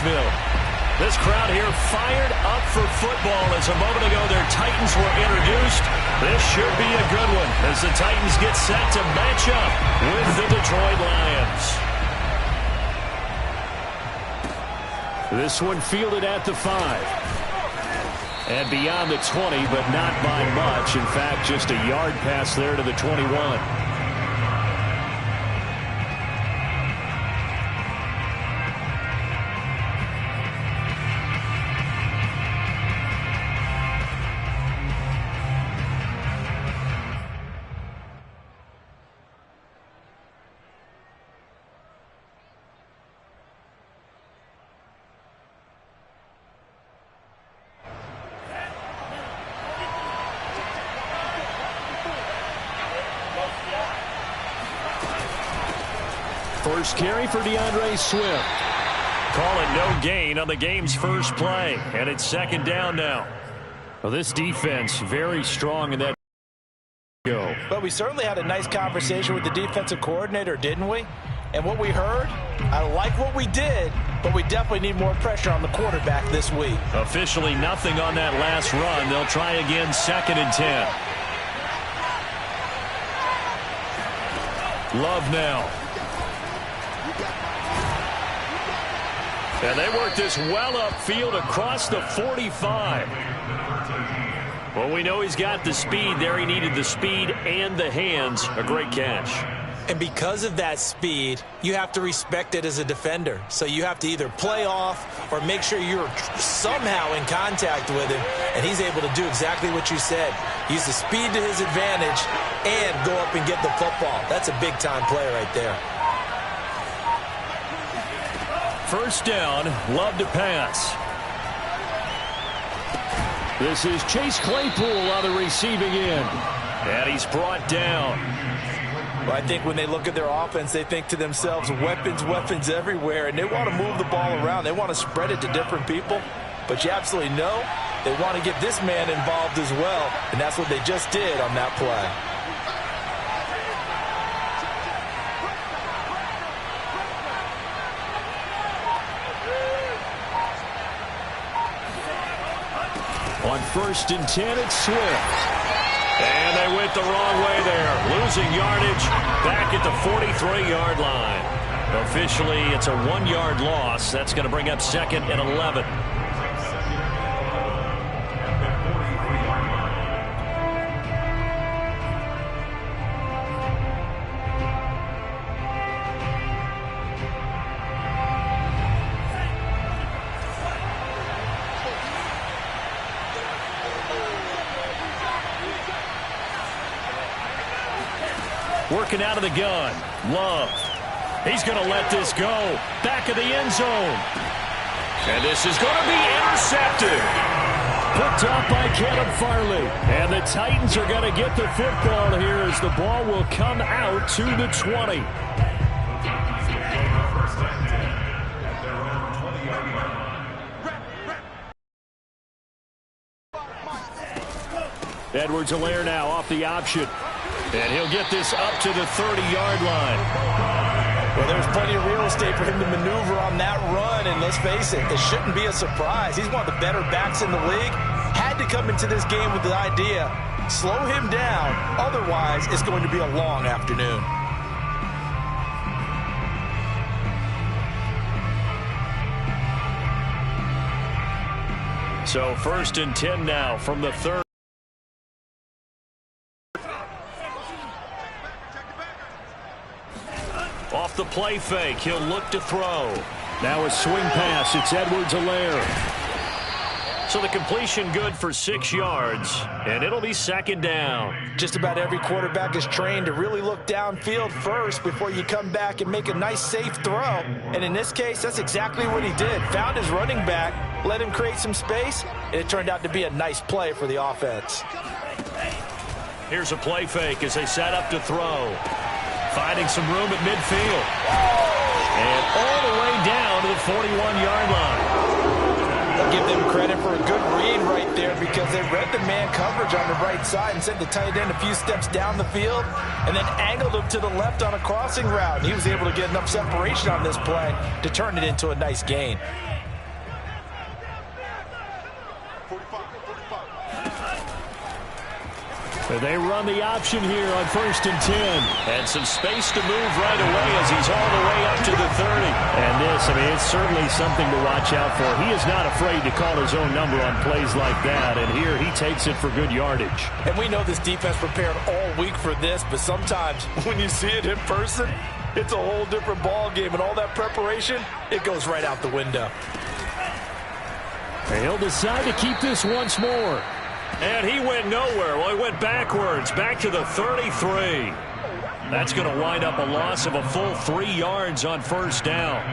Nashville. This crowd here fired up for football as a moment ago their Titans were introduced. This should be a good one as the Titans get set to match up with the Detroit Lions. This one fielded at the 5. And beyond the 20, but not by much. In fact, just a yard pass there to the 21. First carry for DeAndre Swift. Call it no gain on the game's first play. And it's second down now. Well, this defense very strong in that go. But we certainly had a nice conversation with the defensive coordinator, didn't we? And what we heard, I like what we did, but we definitely need more pressure on the quarterback this week. Officially nothing on that last run. They'll try again, 2nd and 10. Love now. And they work this well upfield across the 45. Well, we know he's got the speed there. He needed the speed and the hands. A great catch. And because of that speed, you have to respect it as a defender. So you have to either play off or make sure you're somehow in contact with him. And he's able to do exactly what you said. Use the speed to his advantage and go up and get the football. That's a big-time play right there. First down, Love to pass. This is Chase Claypool on the receiving end. And he's brought down. Well, I think when they look at their offense, they think to themselves, weapons, weapons everywhere. And they want to move the ball around. They want to spread it to different people. But you absolutely know they want to get this man involved as well. And that's what they just did on that play. On 1st and 10, it's Swift. And they went the wrong way there. Losing yardage back at the 43-yard line. Officially, it's a 1-yard loss. That's going to bring up 2nd and 11. Working out of the gun. Love. He's going to let this go. Back of the end zone. And this is going to be intercepted. Picked up by Caleb Farley. And the Titans are going to get the football here as the ball will come out to the 20. Edwards-Helaire now off the option. And he'll get this up to the 30-yard line. Well, there's plenty of real estate for him to maneuver on that run. And let's face it, it shouldn't be a surprise. He's one of the better backs in the league. Had to come into this game with the idea, slow him down. Otherwise, it's going to be a long afternoon. So 1st and 10 now from the 30. Off the play fake, he'll look to throw. Now a swing pass, it's Edwards-Helaire. So the completion good for 6 yards, and it'll be 2nd down. Just about every quarterback is trained to really look downfield first before you come back and make a nice, safe throw. And in this case, that's exactly what he did. Found his running back, let him create some space, and it turned out to be a nice play for the offense. Here's a play fake as they set up to throw. Finding some room at midfield. And all the way down to the 41-yard line. I'll give them credit for a good read right there because they read the man coverage on the right side and sent the tight end a few steps down the field and then angled him to the left on a crossing route. He was able to get enough separation on this play to turn it into a nice gain. They run the option here on 1st and 10. And some space to move right away as he's all the way up to the 30. And this, I mean, it's certainly something to watch out for. He is not afraid to call his own number on plays like that. And here he takes it for good yardage. And we know this defense prepared all week for this, but sometimes when you see it in person, it's a whole different ball game. And all that preparation, it goes right out the window. And he'll decide to keep this once more. And he went nowhere. Well, he went backwards, back to the 33. That's going to wind up a loss of a full 3 yards on 1st down.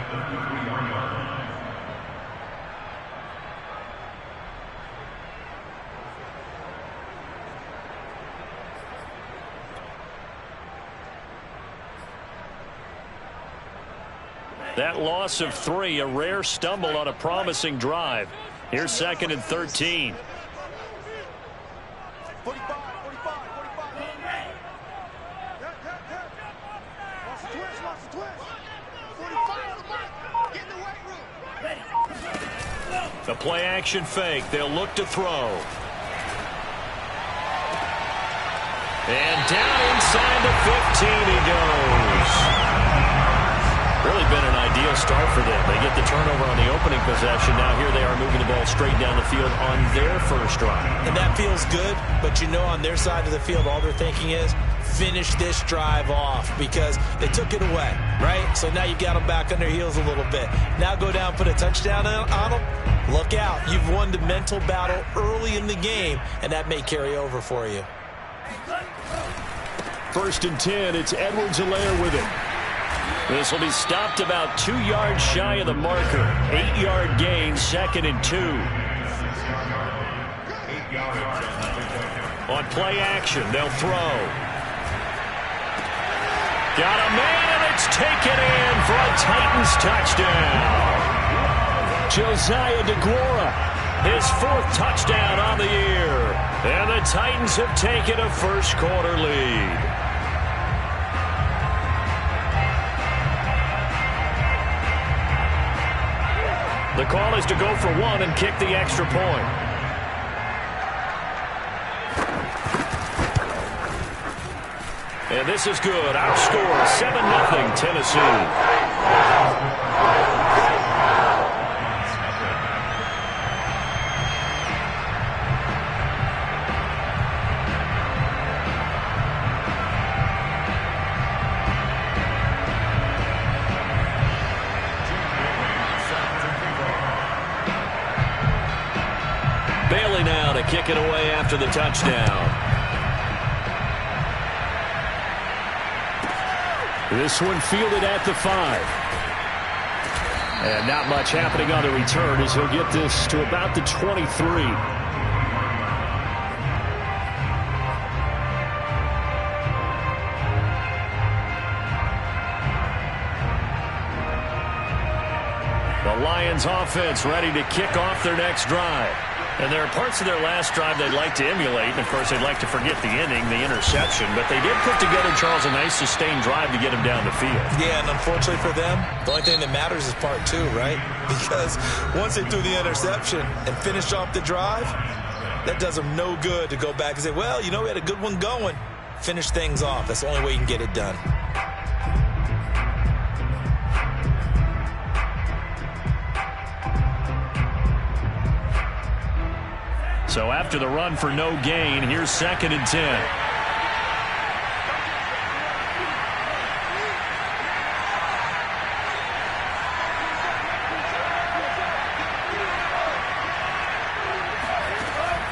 That loss of 3, a rare stumble on a promising drive. Here's 2nd and 13. 45. Lost the twist. 45 on the mark. Get in the weight room. The play action fake. They'll look to throw. And down inside the 15 he goes. Really been an ideal start for them. They get the turnover on the opening possession. Now here they are moving the ball straight down the field on their first drive. And that feels good, but you know on their side of the field all they're thinking is finish this drive off because they took it away, right? So now you got them back on their heels a little bit. Now go down, put a touchdown on them. Look out. You've won the mental battle early in the game, and that may carry over for you. 1st and 10. It's Edwards-Helaire with it. This will be stopped about 2 yards shy of the marker. 8-yard gain, 2nd and 2. On play action, they'll throw. Got a man, and it's taken in for a Titans touchdown. Josiah DeGuara, his 4th touchdown on the year. And the Titans have taken a first-quarter lead. The call is to go for 1 and kick the extra point. And this is good. Our score, 7-0 Tennessee. Now to kick it away after the touchdown. This one fielded at the 5. And not much happening on the return as he'll get this to about the 23. The Lions offense ready to kick off their next drive. And there are parts of their last drive they'd like to emulate. And, of course, they'd like to forget the inning, the interception. But they did put together, Charles, a nice sustained drive to get him down the field. Yeah, and unfortunately for them, the only thing that matters is part 2, right? Because once they threw the interception and finished off the drive, that does them no good to go back and say, well, you know, we had a good one going. Finish things off. That's the only way you can get it done. So after the run for no gain, here's 2nd and 10.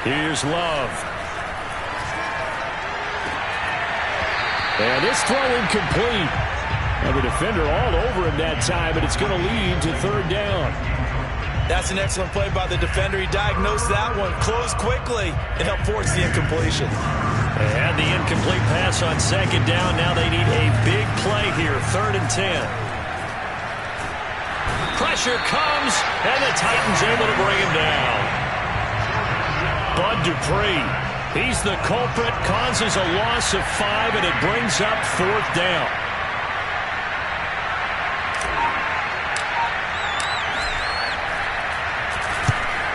Here's Love. And this throw incomplete. And the defender all over him that time, and it's going to lead to 3rd down. That's an excellent play by the defender. He diagnosed that one, closed quickly, and helped force the incompletion. They had the incomplete pass on 2nd down. Now they need a big play here, 3rd and 10. Pressure comes, and the Titans able to bring him down. Bud Dupree, he's the culprit, causes a loss of 5, and it brings up 4th down.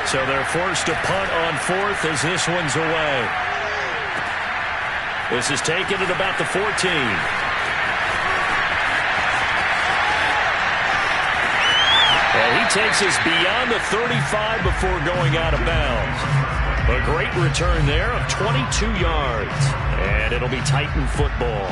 So they're forced to punt on 4th as this one's away. This is taken at about the 14. And he takes us beyond the 35 before going out of bounds. A great return there of 22 yards. And it'll be Titan football.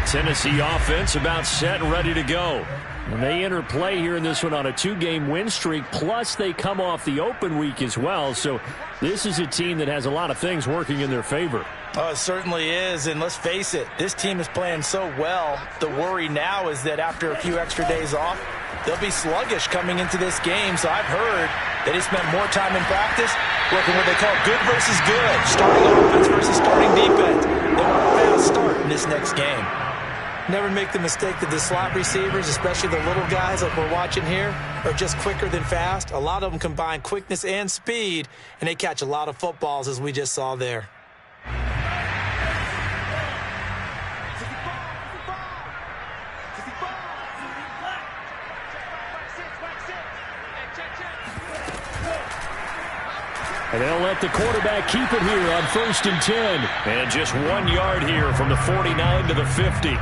Tennessee offense about set and ready to go. And they enter play here in this one on a 2-game win streak, plus they come off the open week as well. So this is a team that has a lot of things working in their favor. Oh, it certainly is, and let's face it, this team is playing so well. The worry now is that after a few extra days off, they'll be sluggish coming into this game. So I've heard that they spent more time in practice working what they call good versus good, starting offense versus starting defense. They want a fast start in this next game. Never make the mistake that the slot receivers, especially the little guys like we're watching here, are just quicker than fast. A lot of them combine quickness and speed, and they catch a lot of footballs, as we just saw there. And they'll let the quarterback keep it here on 1st and 10. And just 1 yard here from the 49 to the 50.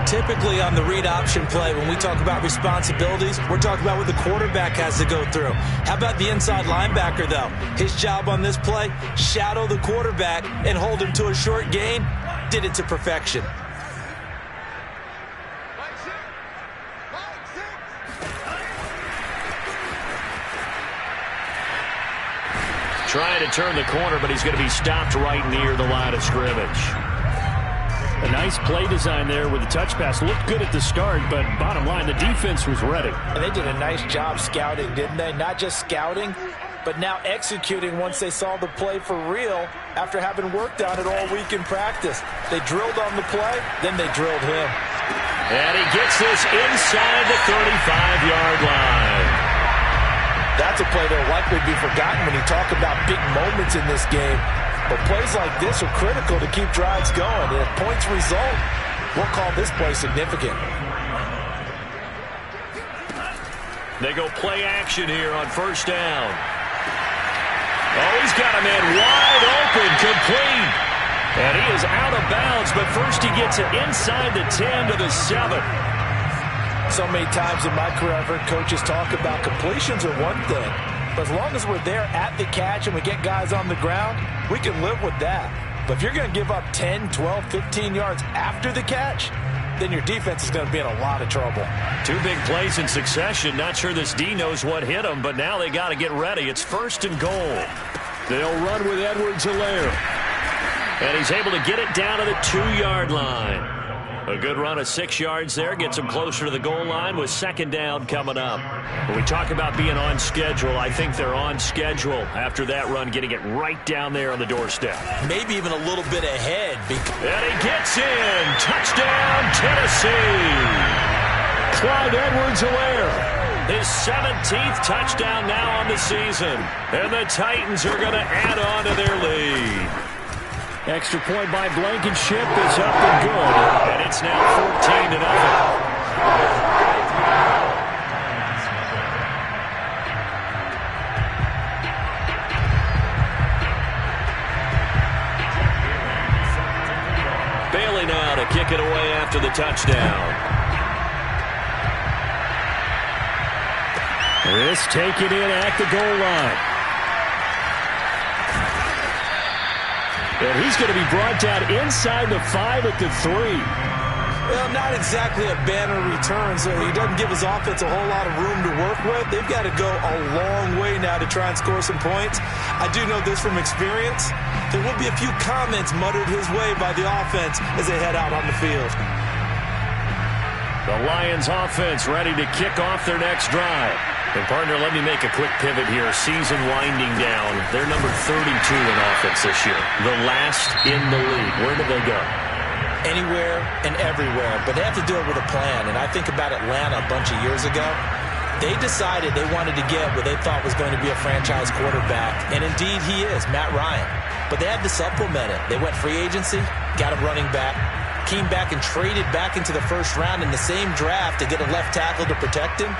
Typically on the read option play, when we talk about responsibilities, we're talking about what the quarterback has to go through. How about the inside linebacker, though? His job on this play, shadow the quarterback and hold him to a short gain. Did it to perfection. Trying to turn the corner, but he's going to be stopped right near the line of scrimmage. A nice play design there with the touch pass. Looked good at the start, but bottom line, the defense was ready. And they did a nice job scouting, didn't they? Not just scouting, but now executing once they saw the play for real after having worked on it all week in practice. They drilled on the play, then they drilled him. And he gets this inside the 35-yard line. That's a play that will likely be forgotten when you talk about big moments in this game. But plays like this are critical to keep drives going. And if points result, we'll call this play significant. They go play action here on 1st down. Oh, he's got a man wide open, complete. And he is out of bounds, but first he gets it inside the 10 to the 7. So many times in my career, I've heard coaches talk about completions are one thing. But as long as we're there at the catch and we get guys on the ground, we can live with that. But if you're going to give up 10, 12, 15 yards after the catch, then your defense is going to be in a lot of trouble. 2 big plays in succession. Not sure this D knows what hit him, but now they got to get ready. It's 1st and goal. They'll run with Edwards-Helaire. And he's able to get it down to the 2-yard line. A good run of 6 yards there. Gets him closer to the goal line with 2nd down coming up. When we talk about being on schedule, I think they're on schedule after that run, getting it right down there on the doorstep. Maybe even a little bit ahead. And he gets in. Touchdown, Tennessee. Clyde Edwards-Helaire. His 17th touchdown now on the season. And the Titans are going to add on to their lead. Extra point by Blankenship is up and good. And it's now 14-0. Bailey now to kick it away after the touchdown. This taken in at the goal line. And he's going to be brought down inside the 5 at the 3. Well, not exactly a banner return, so he doesn't give his offense a whole lot of room to work with. They've got to go a long way now to try and score some points. I do know this from experience. There will be a few comments muttered his way by the offense as they head out on the field. The Lions offense ready to kick off their next drive. And, partner, let me make a quick pivot here. Season winding down. They're number 32 in offense this year. The last in the league. Where do they go? Anywhere and everywhere. But they have to do it with a plan. And I think about Atlanta a bunch of years ago. They decided they wanted to get what they thought was going to be a franchise quarterback. And, indeed, he is, Matt Ryan. But they had to supplement it. They went free agency, got a running back. came back and traded back into the first round in the same draft to get a left tackle to protect him.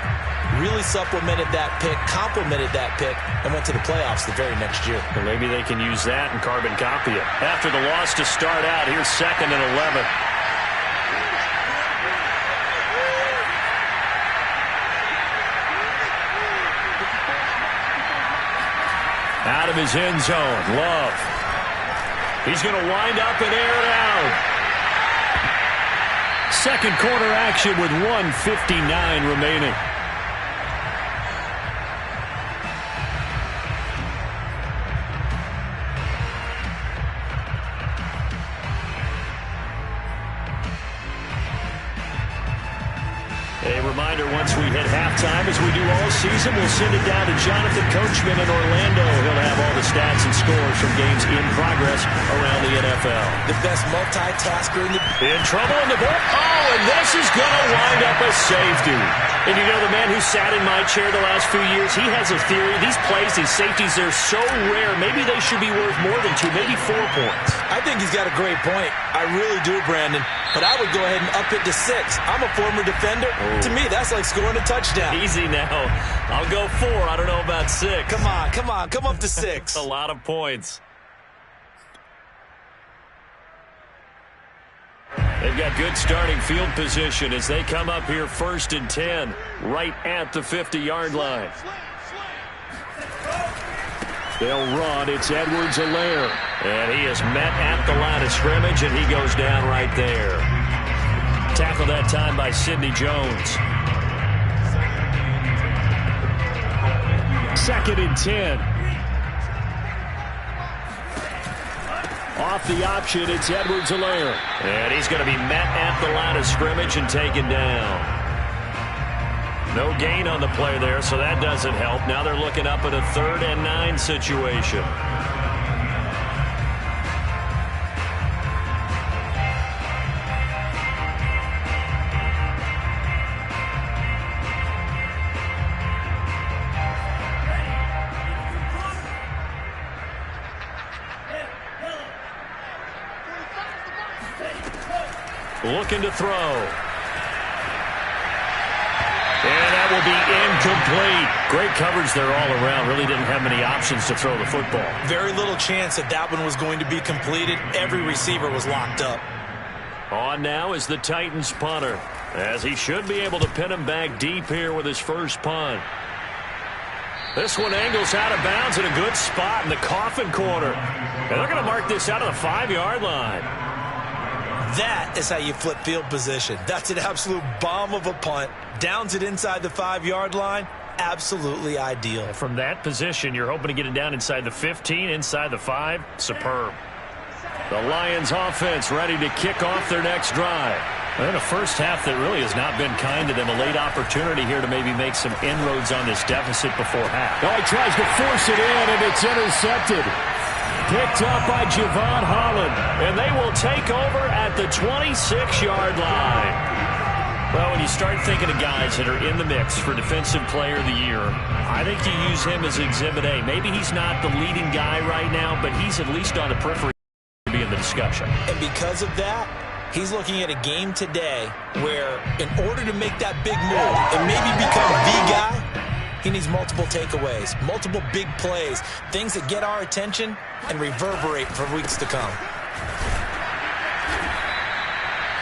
Really supplemented that pick, complemented that pick, and went to the playoffs the very next year. Well, maybe they can use that and carbon copy it. After the loss to start out, here's 2nd and 11. Out of his end zone, Love. He's going to wind up and air it out. Second quarter action with 1:59 remaining. A reminder, once we hit halftime, as we do all season, we'll send it down to Jonathan Coachman in Orlando. He'll have all the stats and scores from games in progress around the NFL. The best multitasker in trouble in the ball. Oh, and this is going to wind up a safety. And you know, the man who sat in my chair the last few years, he has a theory. These plays, these safeties, they're so rare. Maybe they should be worth more than 2, maybe 4 points. I think he's got a great point. I really do, Brandon. But I would go ahead and up it to 6. I'm a former defender. Oh. To me, that's like scoring a touchdown. Easy now. I'll go 4. I don't know about 6. Come on. Come up to 6. A lot of points. They've got good starting field position as they come up here 1st and 10, right at the 50-yard line. They'll run. It's Edwards-Helaire. And he is met at the line of scrimmage, and he goes down right there. Tackled that time by Sidney Jones. 2nd and 10. Off the option, it's Edwards-Helaire. And he's going to be met at the line of scrimmage and taken down. No gain on the play there, so that doesn't help. Now they're looking up at a 3rd and 9 situation. Looking to throw. And that will be incomplete. Great coverage there all around. Really didn't have many options to throw the football. Very little chance that one was going to be completed. Every receiver was locked up. On now is the Titans punter, as he should be able to pin him back deep here with his first punt. This one angles out of bounds in a good spot in the coffin corner. And they're going to mark this out of the 5-yard line. That is how you flip field position. That's an absolute bomb of a punt. Downs it inside the 5-yard line. Absolutely ideal. From that position, you're hoping to get it down inside the 15, inside the 5. Superb. The Lions offense ready to kick off their next drive. And a first half that really has not been kind to them. A late opportunity here to maybe make some inroads on this deficit before half. Oh, he tries to force it in, and it's intercepted. Picked up by Javon Holland. And they will take over at the 26-yard line. Well, when you start thinking of guys that are in the mix for Defensive Player of the Year, I think you use him as Exhibit A. Maybe he's not the leading guy right now, but he's at least on the periphery to be in the discussion. And because of that, he's looking at a game today where in order to make that big move and maybe become the guy, he needs multiple takeaways, multiple big plays, things that get our attention and reverberate for weeks to come.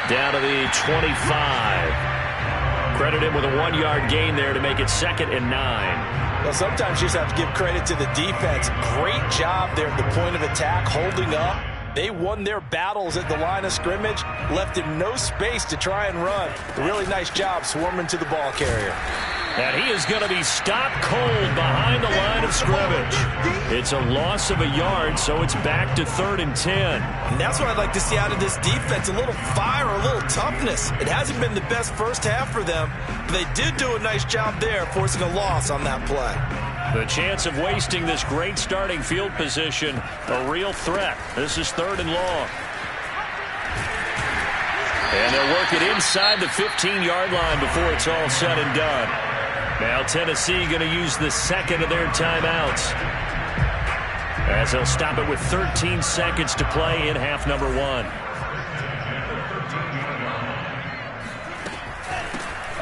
Down to the 25. Credit him with a 1-yard gain there to make it 2nd and 9. Well, sometimes you just have to give credit to the defense. Great job there at the point of attack, holding up. They won their battles at the line of scrimmage, left him no space to try and run. A really nice job swarming to the ball carrier. And he is going to be stopped cold behind the line of scrimmage. It's a loss of a yard, so it's back to 3rd and 10. And that's what I'd like to see out of this defense, a little fire, a little toughness. It hasn't been the best first half for them, but they did do a nice job there, forcing a loss on that play. The chance of wasting this great starting field position, a real threat. This is 3rd and long. And they'll work it inside the 15-yard line before it's all said and done. Now Tennessee going to use the second of their timeouts, as they'll stop it with 13 seconds to play in half number 1.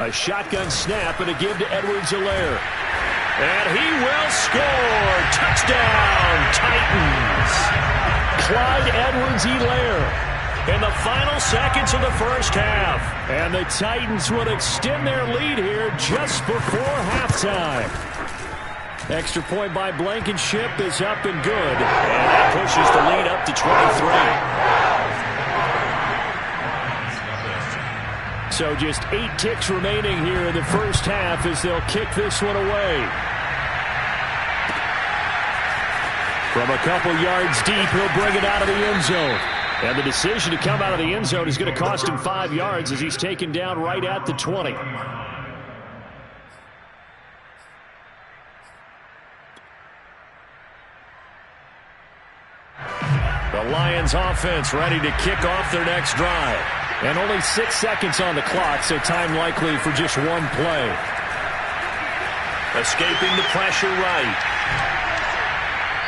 A shotgun snap and a give to Edwards-Helaire. And he will score. Touchdown, Titans. Clyde Edwards-Helaire in the final seconds of the first half. And the Titans will extend their lead here just before halftime. Extra point by Blankenship is up and good. And that pushes the lead up to 23. So just 8 ticks remaining here in the first half as they'll kick this one away. From a couple yards deep, he'll bring it out of the end zone. And the decision to come out of the end zone is going to cost him 5 yards as he's taken down right at the 20. The Lions offense ready to kick off their next drive. And only 6 seconds on the clock, so time likely for just one play. Escaping the pressure right.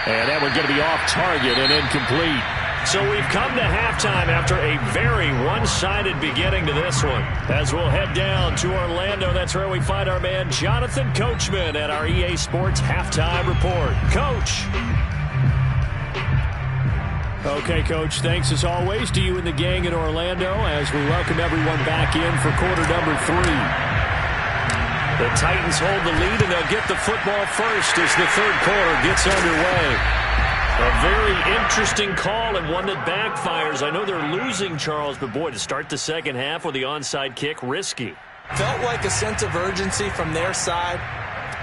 And that one going to be off target and incomplete. So we've come to halftime after a very one-sided beginning to this one. As we'll head down to Orlando, that's where we find our man Jonathan Coachman at our EA Sports Halftime Report. Coach. Okay, Coach, thanks as always to you and the gang in Orlando as we welcome everyone back in for quarter number 3. The Titans hold the lead, and they'll get the football first as the third quarter gets underway. A very interesting call and one that backfires. I know they're losing, Charles, but boy, to start the second half with the onside kick, risky. Felt like a sense of urgency from their side,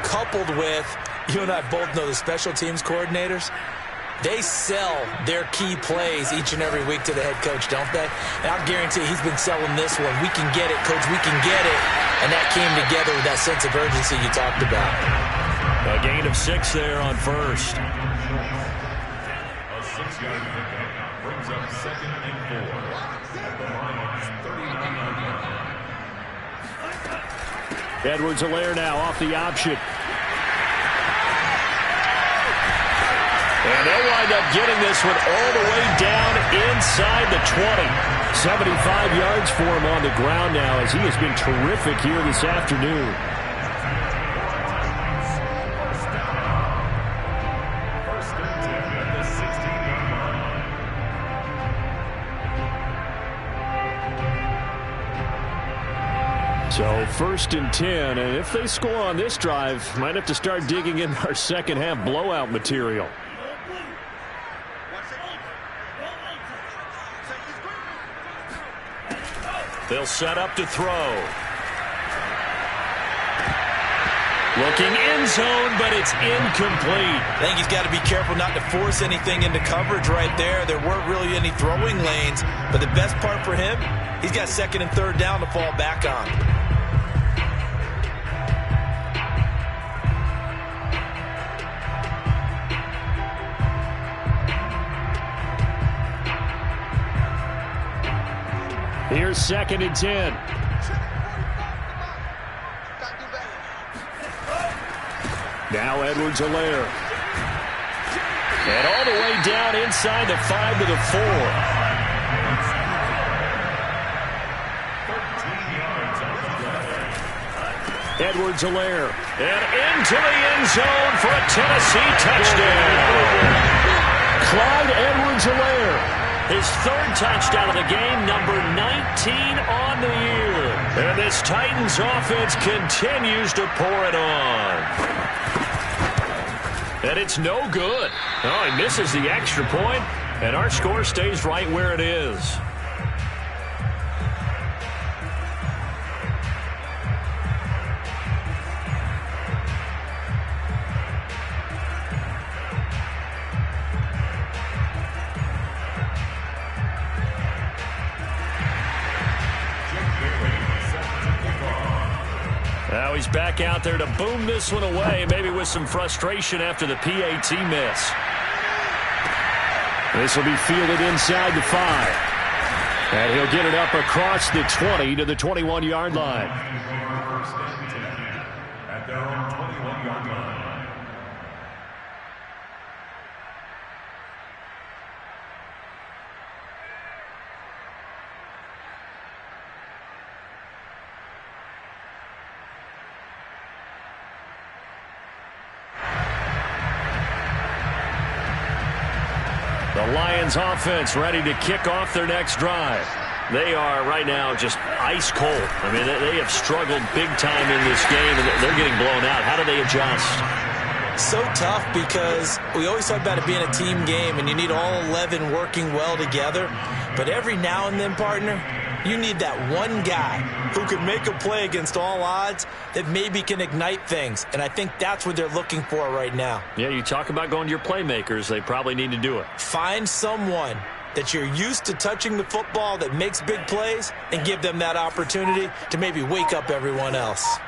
coupled with, you and I both know the special teams coordinators. They sell their key plays each and every week to the head coach, don't they? And I'll guarantee he's been selling this one. We can get it, coach, we can get it. And that came together with that sense of urgency you talked about. A gain of 6 there on first. Brings up 2nd and 4 at the Lions 39-yard line. Edwards-Helaire now off the option. And they'll wind up getting this one all the way down inside the 20. 75 yards for him on the ground now as he has been terrific here this afternoon. So 1st and 10, and if they score on this drive, might have to start digging in our second half blowout material. They'll set up to throw. Looking end zone, but it's incomplete. I think he's got to be careful not to force anything into coverage right there. There weren't really any throwing lanes, but the best part for him, he's got 2nd and 3rd down to fall back on. Here's 2nd and 10. Now Edwards-Helaire. And all the way down inside the 5 to the 4. 13 yards on the play. Edwards-Helaire. And into the end zone for a Tennessee touchdown. Clyde Edwards-Helaire. His 3rd touchdown of the game, number 19 on the year. And this Titans offense continues to pour it on. And it's no good. Oh, he misses the extra point, and our score stays right where it is. Now he's back out there to boom this one away, maybe with some frustration after the PAT miss. This will be fielded inside the 5. And he'll get it up across the 20 to the 21-yard line. At their own 21-yard line. The Lions offense ready to kick off their next drive. They are right now just ice cold. I mean, they have struggled big time in this game, and they're getting blown out. How do they adjust? So tough because we always talk about it being a team game, and you need all 11 working well together. But every now and then, partner, you need that one guy who can make a play against all odds that maybe can ignite things. And I think that's what they're looking for right now. Yeah, you talk about going to your playmakers. They probably need to do it. Find someone that you're used to touching the football that makes big plays and give them that opportunity to maybe wake up everyone else.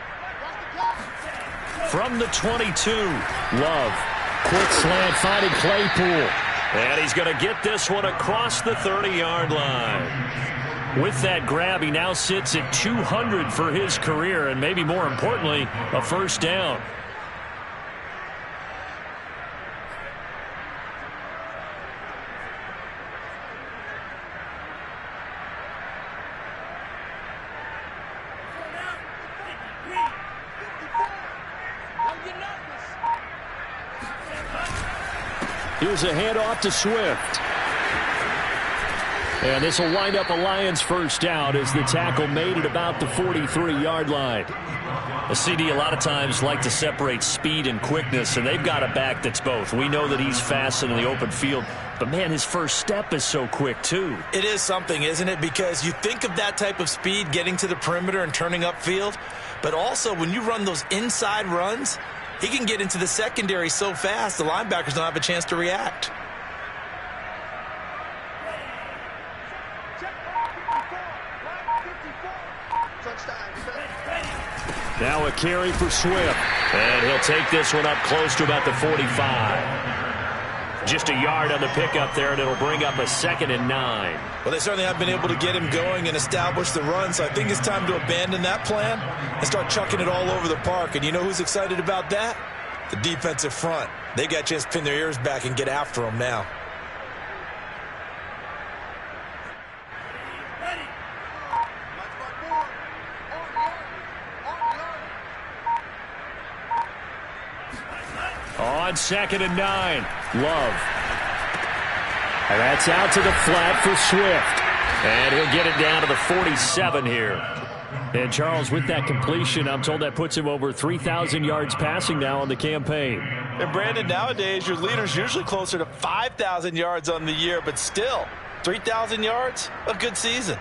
From the 22, Love. Quick slant finding Claypool. and he's going to get this one across the 30-yard line. With that grab, he now sits at 200 for his career, and maybe more importantly, a first down. Here's a handoff to Swift. And this will wind up a Lions first down as the tackle made at about the 43-yard line. The CD a lot of times like to separate speed and quickness, and they've got a back that's both. We know that he's fast in the open field, but, man, his first step is so quick, too. It is something, isn't it? Because you think of that type of speed getting to the perimeter and turning upfield, but also when you run those inside runs, he can get into the secondary so fast the linebackers don't have a chance to react. Now a carry for Swift. And he'll take this one up close to about the 45. Just a yard on the pickup there, and it'll bring up a 2nd and 9. Well, they certainly have been able to get him going and establish the run, so I think it's time to abandon that plan and start chucking it all over the park. And you know who's excited about that? The defensive front. They got a chance to pin their ears back and get after him now. On 2nd and 9, Love. And that's out to the flat for Swift. And he'll get it down to the 47 here. And Charles, with that completion, I'm told that puts him over 3,000 yards passing now on the campaign. And Brandon, nowadays your leader's usually closer to 5,000 yards on the year, but still, 3,000 yards, a good season.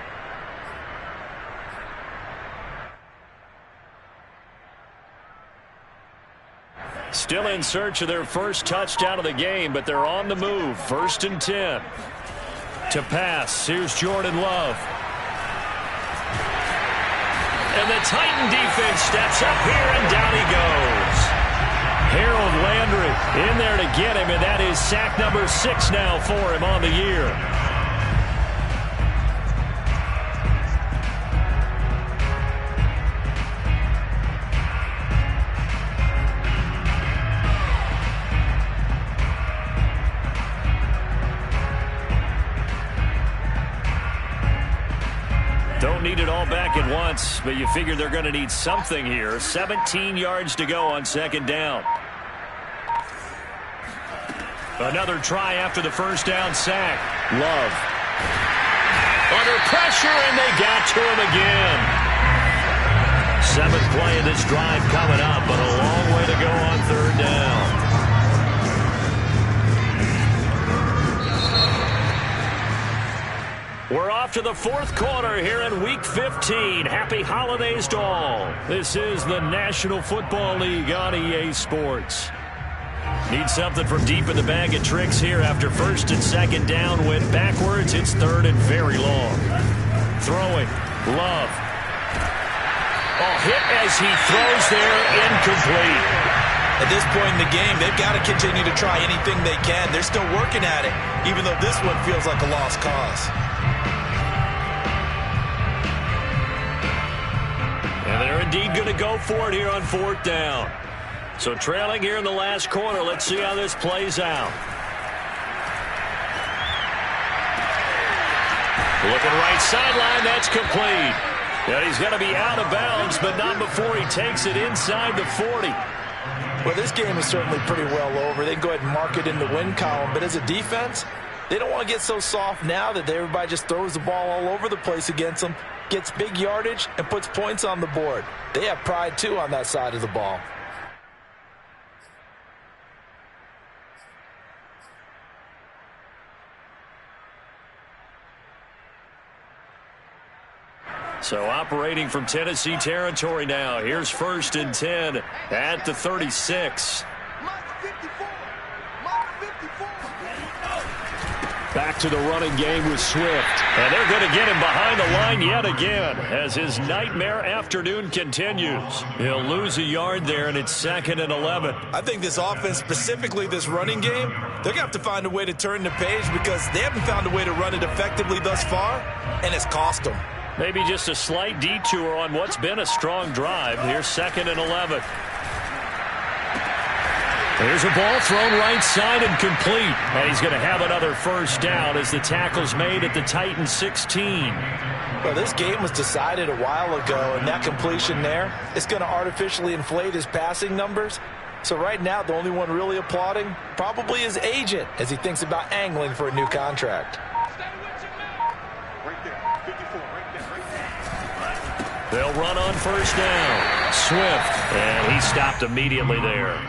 Still in search of their first touchdown of the game, but they're on the move. 1st and 10. To pass, here's Jordan Love. And the Titan defense steps up here, and down he goes. Harold Landry in there to get him, and that is sack number 6 now for him on the year. Don't need it all back at once, but you figure they're going to need something here. 17 yards to go on 2nd down. Another try after the first down sack. Love. Under pressure, and they got to him again. 7th play of this drive coming up, but a long way to go on 3rd down. We're off to the 4th quarter here in Week 15. Happy holidays to all. This is the National Football League on EA Sports. Need something from deep in the bag of tricks here after 1st and 2nd down. Went backwards. It's 3rd and very long. Throwing. Love. Oh, hit as he throws there. Incomplete. At this point in the game, they've got to continue to try anything they can. They're still working at it, even though this one feels like a lost cause. And they're indeed going to go for it here on 4th down. So trailing here in the last quarter. Let's see how this plays out. Looking right sideline. That's complete. And he's going to be out of bounds, but not before he takes it inside the 40. Well, this game is certainly pretty well over. They can go ahead and mark it in the win column, but as a defense, They don't want to get so soft now that everybody just throws the ball all over the place against them, gets big yardage, and puts points on the board. They have pride, too, on that side of the ball. So operating from Tennessee territory now. Here's 1st and 10 at the 36. Back to the running game with Swift. And they're going to get him behind the line yet again as his nightmare afternoon continues. He'll lose a yard there, and it's 2nd and 11. I think this offense, specifically this running game, they're going to have to find a way to turn the page because they haven't found a way to run it effectively thus far, and it's cost them. Maybe just a slight detour on what's been a strong drive. Here's 2nd and 11. There's a ball thrown right side and complete. And he's going to have another first down as the tackle's made at the Titans 16. Well, this game was decided a while ago, and that completion there is going to artificially inflate his passing numbers. So right now, the only one really applauding probably his agent as he thinks about angling for a new contract. They'll run on first down. Swift, and he stopped immediately there.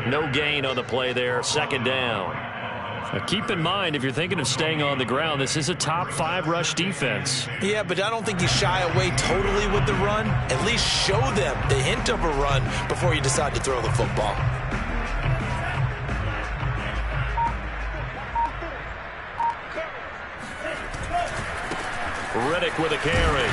No gain on the play there, 2nd down. Now keep in mind, if you're thinking of staying on the ground, this is a top 5 rush defense. Yeah, but I don't think you shy away totally with the run. At least show them the hint of a run before you decide to throw the football. Riddick with a carry.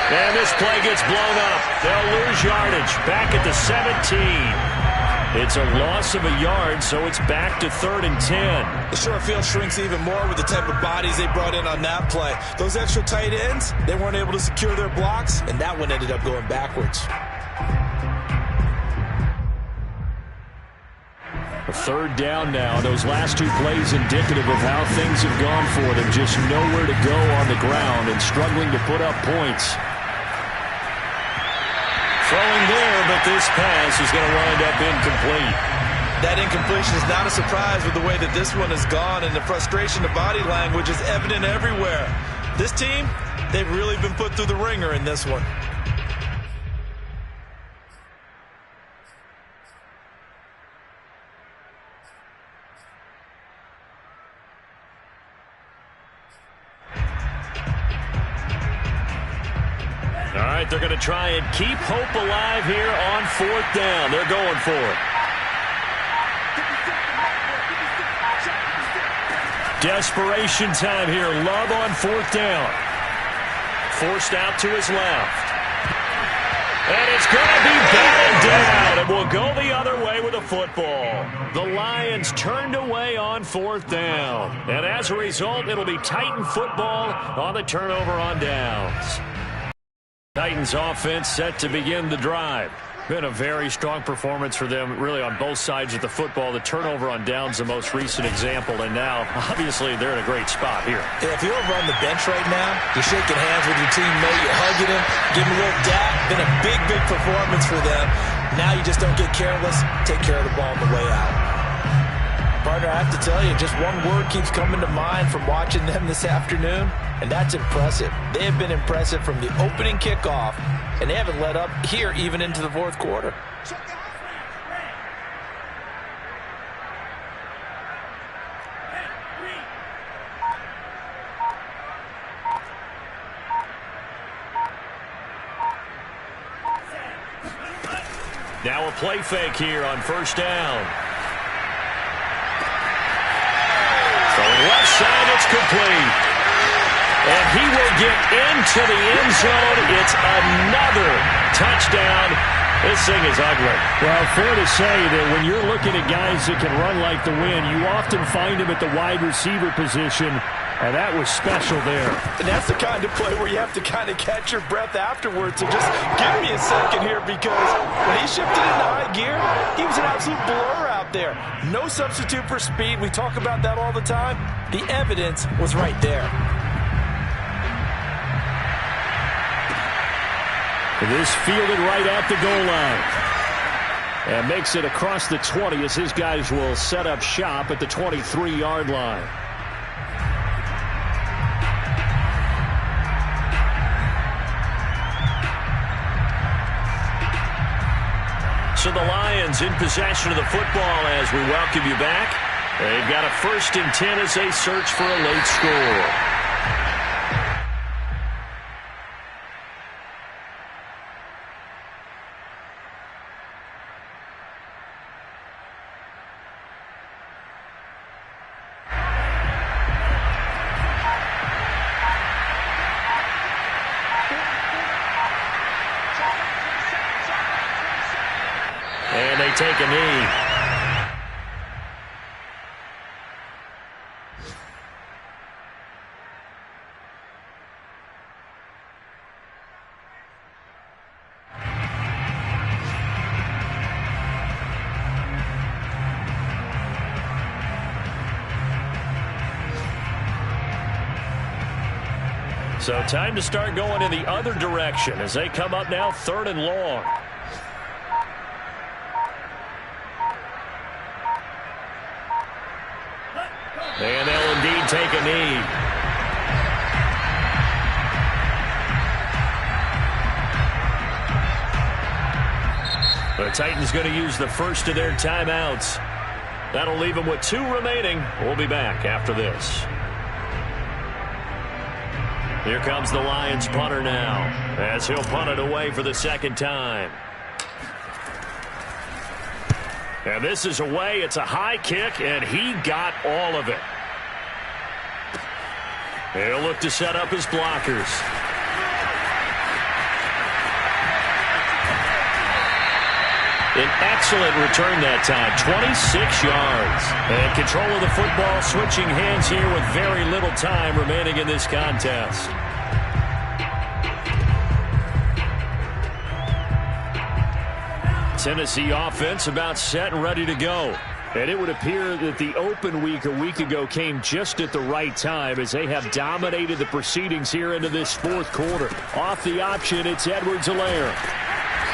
And this play gets blown up. They'll lose yardage back at the 17. It's a loss of a yard, so it's back to 3rd and 10. The short field shrinks even more with the type of bodies they brought in on that play. Those extra tight ends, they weren't able to secure their blocks, and that one ended up going backwards. A 3rd down now. Those last 2 plays indicative of how things have gone for them. Just nowhere to go on the ground and struggling to put up points. Throwing there, but this pass is going to wind up incomplete. That incompletion is not a surprise with the way that this one has gone, and the frustration of body language is evident everywhere. This team, they've really been put through the ringer in this one. All right, they're going to try and keep hope alive here on 4th down. They're going for it. Desperation time here. Love on 4th down. Forced out to his left. And it's going to be batted down. And will go the other way with the football. The Lions turned away on 4th down. And as a result, it'll be Titan football on the turnover on downs. Titans offense set to begin the drive. Been a very strong performance for them, really, on both sides of the football. The turnover on downs, the most recent example, and now, obviously, they're in a great spot here. Yeah, if you're over on the bench right now, you're shaking hands with your teammate, you're hugging him, giving him a little dap. Been a big, big performance for them. Now you just don't get careless. Take care of the ball on the way out. Partner, I have to tell you, just one word keeps coming to mind from watching them this afternoon, and that's impressive. They have been impressive from the opening kickoff, and they haven't let up here even into the 4th quarter. Now a play fake here on 1st down. Throwing left side, it's complete. And he will get into the end zone. It's another touchdown. This thing is ugly. Well, fair to say that when you're looking at guys that can run like the wind, you often find them at the wide receiver position, and that was special there. And that's the kind of play where you have to kind of catch your breath afterwards. So just give me a second here, because when he shifted into high gear, he was an absolute blur out there. No substitute for speed. We talk about that all the time. The evidence was right there. It is fielded right at the goal line. And makes it across the 20 as his guys will set up shop at the 23-yard line. So the Lions in possession of the football as we welcome you back. They've got a 1st and 10 as they search for a late score. And they take a knee. So time to start going in the other direction as they come up now 3rd and long. And they'll indeed take a knee. The Titans going to use the first of their timeouts. That'll leave them with 2 remaining. We'll be back after this. Here comes the Lions punter now as he'll punt it away for the 2nd time. And this is away. It's a high kick, and he got all of it. He'll look to set up his blockers. An excellent return that time, 26 yards. And control of the football switching hands here with very little time remaining in this contest. Tennessee offense about set and ready to go. And it would appear that the open week a week ago came just at the right time as they have dominated the proceedings here into this 4th quarter. Off the option, it's Edwards-Helaire.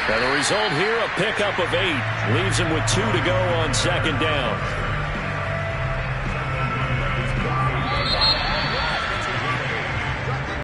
And the result here, a pickup of 8. Leaves him with 2 to go on 2nd down.